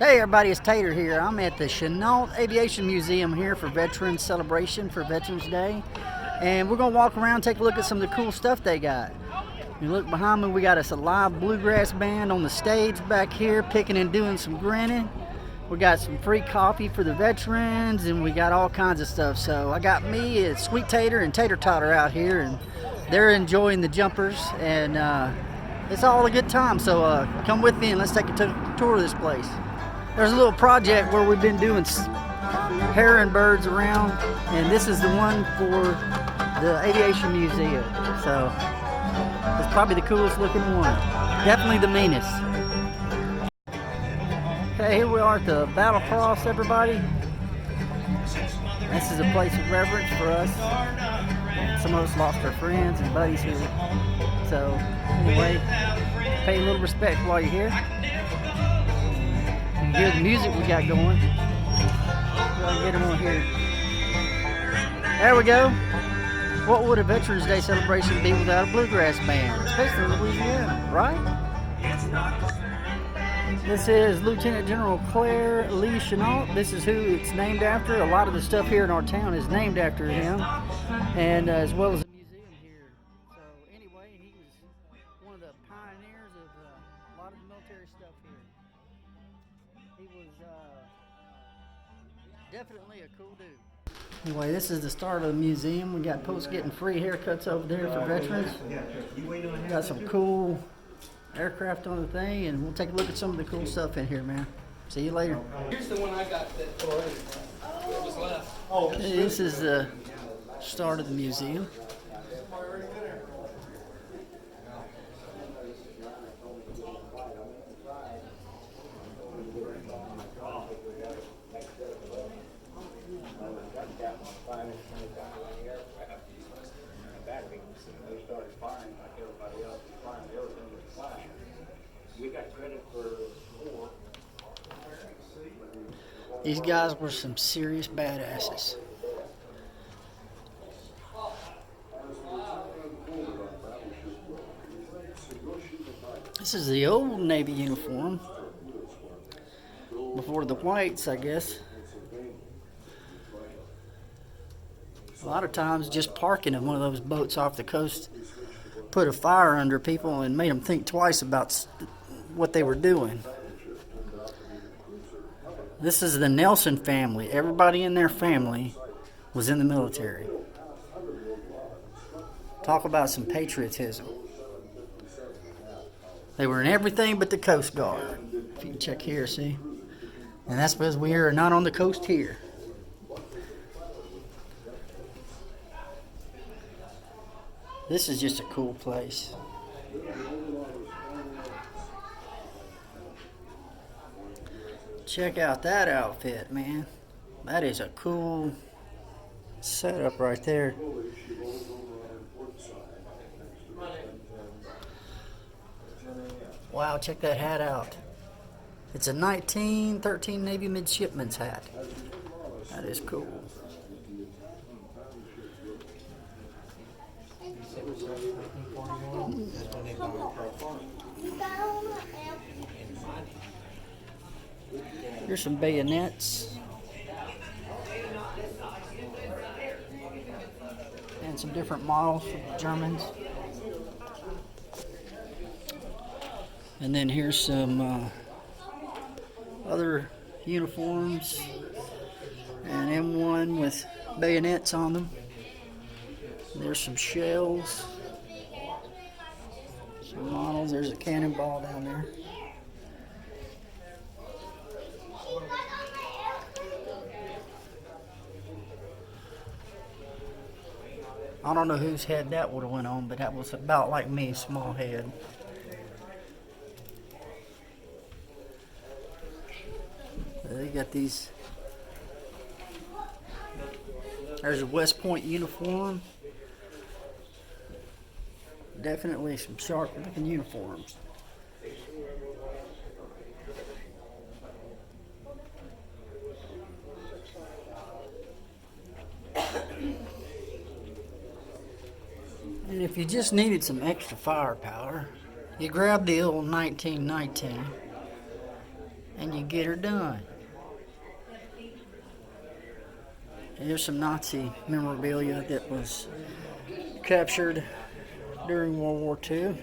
Hey everybody, it's Tater here. I'm at the Chenault Aviation Museum here for Veterans Celebration for Veterans Day. And we're gonna walk around, take a look at some of the cool stuff they got. You look behind me, we got us a live bluegrass band on the stage back here, picking and doing some grinning. We got some free coffee for the veterans, and we got all kinds of stuff. So I got me, a Sweet Tater and Tater Totter out here, and they're enjoying the jumpers, and it's all a good time. So come with me and let's take a tour of this place. There's a little project where we've been doing heron birds around, and this is the one for the Aviation Museum. So it's probably the coolest looking one. Definitely the meanest. Okay, here we are at the Battle Cross, everybody. This is a place of reverence for us. Some of us lost our friends and buddies here. So anyway, pay a little respect while you're here. You hear the music we got going. We'll get them on here. There we go. What would a Veterans Day celebration be without a bluegrass band? Especially in Louisiana, right? This is Lieutenant General Claire Lee Chenault. This is who it's named after. A lot of the stuff here in our town is named after him, and as well as a museum here. So anyway, he was one of the pioneers of a lot of the military stuff here. He was definitely a cool dude. Anyway, this is the start of the museum. We got folks getting free haircuts over there for veterans. Got some cool aircraft on the thing, and we'll take a look at some of the cool stuff in here, man. See you later. Here's the one I got that was left. Okay, this is the start of the museum. These guys were some serious badasses. This is the old Navy uniform. Before the whites, I guess. A lot of times just parking in one of those boats off the coast put a fire under people and made them think twice about what they were doing. This is the Nelson family. Everybody in their family was in the military. Talk about some patriotism. They were in everything but the Coast Guard. If you can check here, see? And that's because we are not on the coast here. This is just a cool place. Check out that outfit, man. That is a cool setup right there. Wow, check that hat out. It's a 1913 Navy midshipman's hat. That is cool. Here's some bayonets and some different models from the Germans. And then here's some other uniforms, and M1 with bayonets on them. And there's some shells, some models. There's a cannonball down there. I don't know whose head that would have went on, but that was about like me, small head. They got these. There's a West Point uniform. Definitely some sharp looking uniforms. And if you just needed some extra firepower, you grab the old 1919 and you get her done. Here's some Nazi memorabilia that was captured during World War II.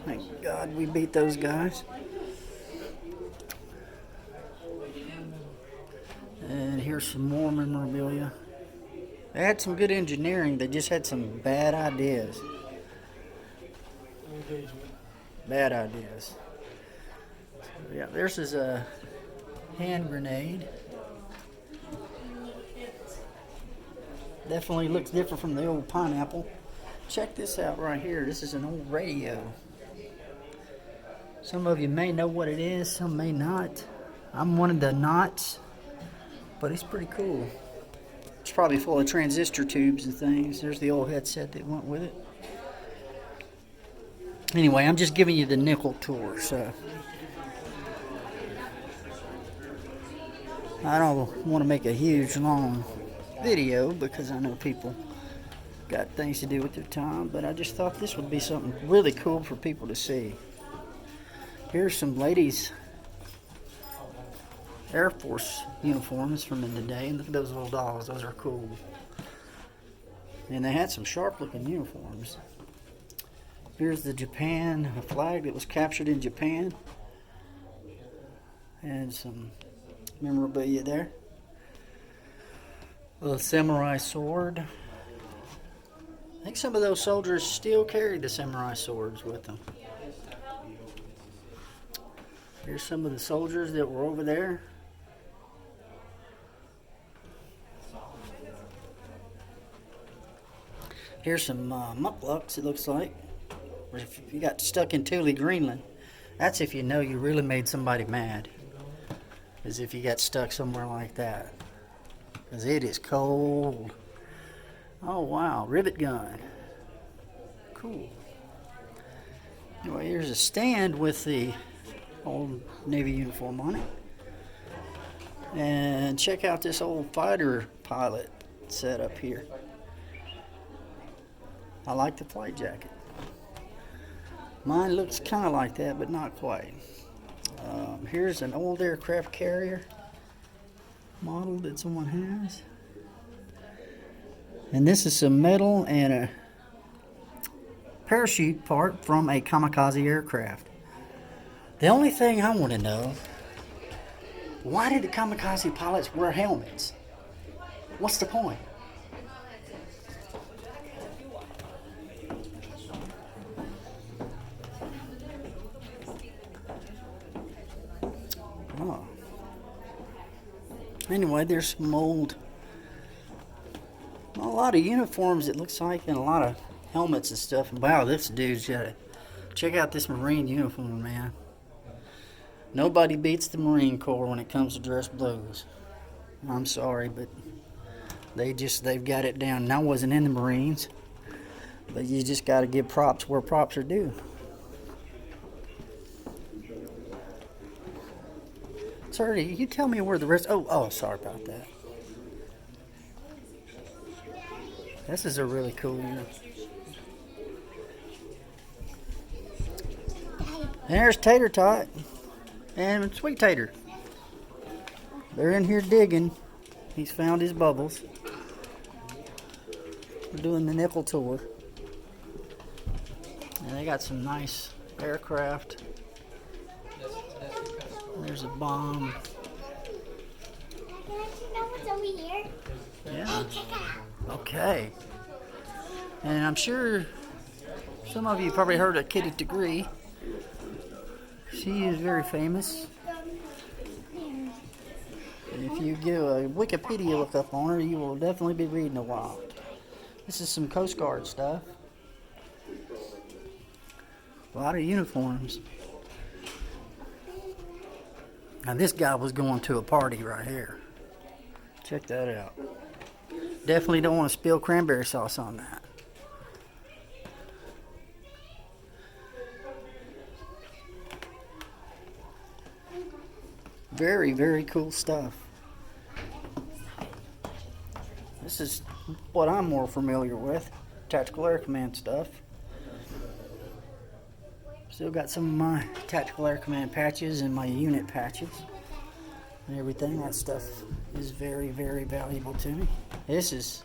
Thank God we beat those guys. And here's some more memorabilia. They had some good engineering, they just had some bad ideas. Bad ideas. So yeah, this is a hand grenade. Definitely looks different from the old pineapple. Check this out right here. This is an old radio. Some of you may know what it is, some may not. I'm one of the knots, but it's pretty cool. It's probably full of transistor tubes and things. There's the old headset that went with it. Anyway, I'm just giving you the nickel tour, so I don't want to make a huge long video because I know people got things to do with their time, but I just thought this would be something really cool for people to see. Here's some ladies' Air Force uniforms from in the day, and look at those little dolls, those are cool. And they had some sharp looking uniforms. Here's the Japan flag that was captured in Japan, and some memorabilia there. A samurai sword. I think some of those soldiers still carry the samurai swords with them. Here's some of the soldiers that were over there. Here's some mucklucks, it looks like. If you got stuck in Thule, Greenland, that's if you know you really made somebody mad. As if you got stuck somewhere like that. Because it is cold. Oh wow, rivet gun. Cool. Anyway, here's a stand with the old Navy uniform on it. And check out this old fighter pilot setup here. I like the flight jacket. Mine looks kind of like that, but not quite. Here's an old aircraft carrier model that someone has. And this is some metal and a parachute part from a kamikaze aircraft. The only thing I want to know, why did the kamikaze pilots wear helmets? What's the point? Oh. Anyway, there's some old, a lot of uniforms it looks like, and a lot of helmets and stuff. Wow, this dude's got it. Check out this Marine uniform, man. Nobody beats the Marine Corps when it comes to dress blues. I'm sorry, but they've got it down. And I wasn't in the Marines, but you just got to give props where props are due. Sir, you tell me where the rest... Oh, sorry about that. This is a really cool unit. There's Tater Tot and Sweet Tater. They're in here digging. He's found his bubbles. We're doing the nickel tour. And they got some nice aircraft. There's a bomb. Can I know what's over here? Yeah. Okay. And I'm sure some of you probably heard of Kitty Degree. She is very famous. If you give a Wikipedia look up on her, you will definitely be reading a while. This is some Coast Guard stuff. A lot of uniforms. Now this guy was going to a party right here. Check that out. Definitely don't want to spill cranberry sauce on that. Very, very cool stuff. This is what I'm more familiar with. Tactical Air Command stuff. Still got some of my Tactical Air Command patches and my unit patches. and everything. That stuff is very, very valuable to me. This is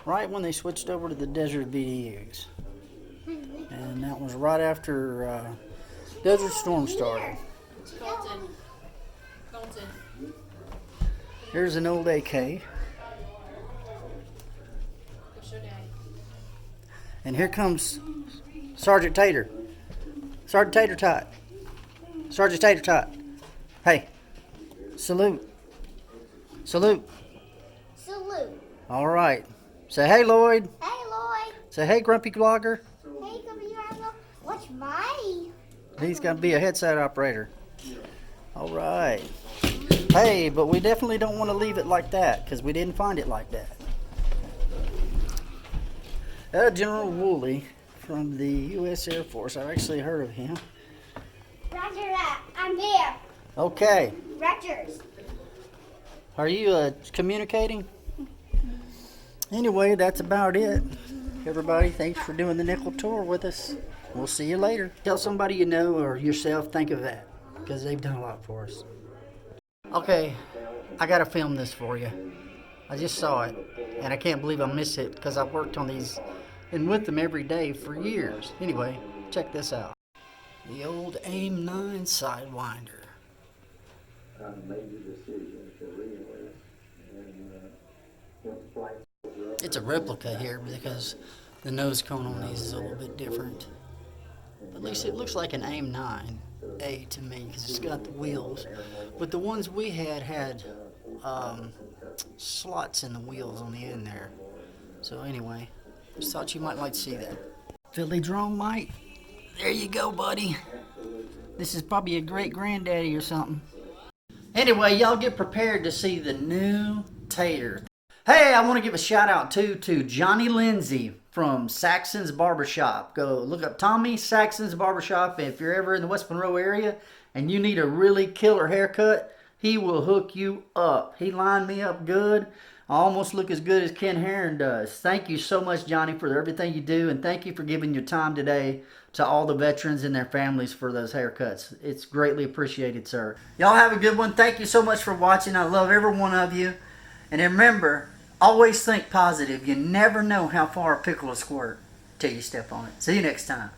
right when they switched over to the Desert VDUs. And that was right after Desert Storm started. Here's an old AK. And here comes Sergeant Tater. Sergeant Tater Tot. Sergeant Tater Tot. Hey, salute. Salute. Salute. All right. Say hey, Lloyd. Hey, Lloyd. Say hey, Grumpy Vlogger. Hey, come here. What's mine? He's going to be a headset operator. All right. Hey, but we definitely don't want to leave it like that because we didn't find it like that. General Woolley from the U.S. Air Force. I've actually heard of him. Roger that. I'm here. Okay. Rogers. Are you communicating? Anyway, that's about it. Everybody, thanks for doing the nickel tour with us. We'll see you later. Tell somebody you know or yourself, think of that, because they've done a lot for us. Okay, I got to film this for you. I just saw it, and I can't believe I missed it because I've worked on these and with them every day for years. Anyway, check this out. The old AIM-9 Sidewinder. I made the decision to re-enlist, and once the flight was up, It's a replica here because the nose cone on these is a little bit different. At least it looks like an AIM-9A to me because it's got the wheels. But the ones we had slots in the wheels on the end there. So anyway, just thought you might like to see that. Philly drone, Mike. There you go, buddy. This is probably a great granddaddy or something. Anyway, y'all get prepared to see the new Tater. Hey, I want to give a shout out to Johnny Lindsey from Saxon's Barbershop. Go look up Tommy Saxon's Barbershop. If you're ever in the West Monroe area and you need a really killer haircut, he will hook you up. He lined me up good. I almost look as good as Ken Heron does. Thank you so much, Johnny, for everything you do, and thank you for giving your time today to all the veterans and their families for those haircuts. It's greatly appreciated, sir. Y'all have a good one. Thank you so much for watching. I love every one of you. And remember, always think positive. You never know how far a pickle will squirt till you step on it. See you next time.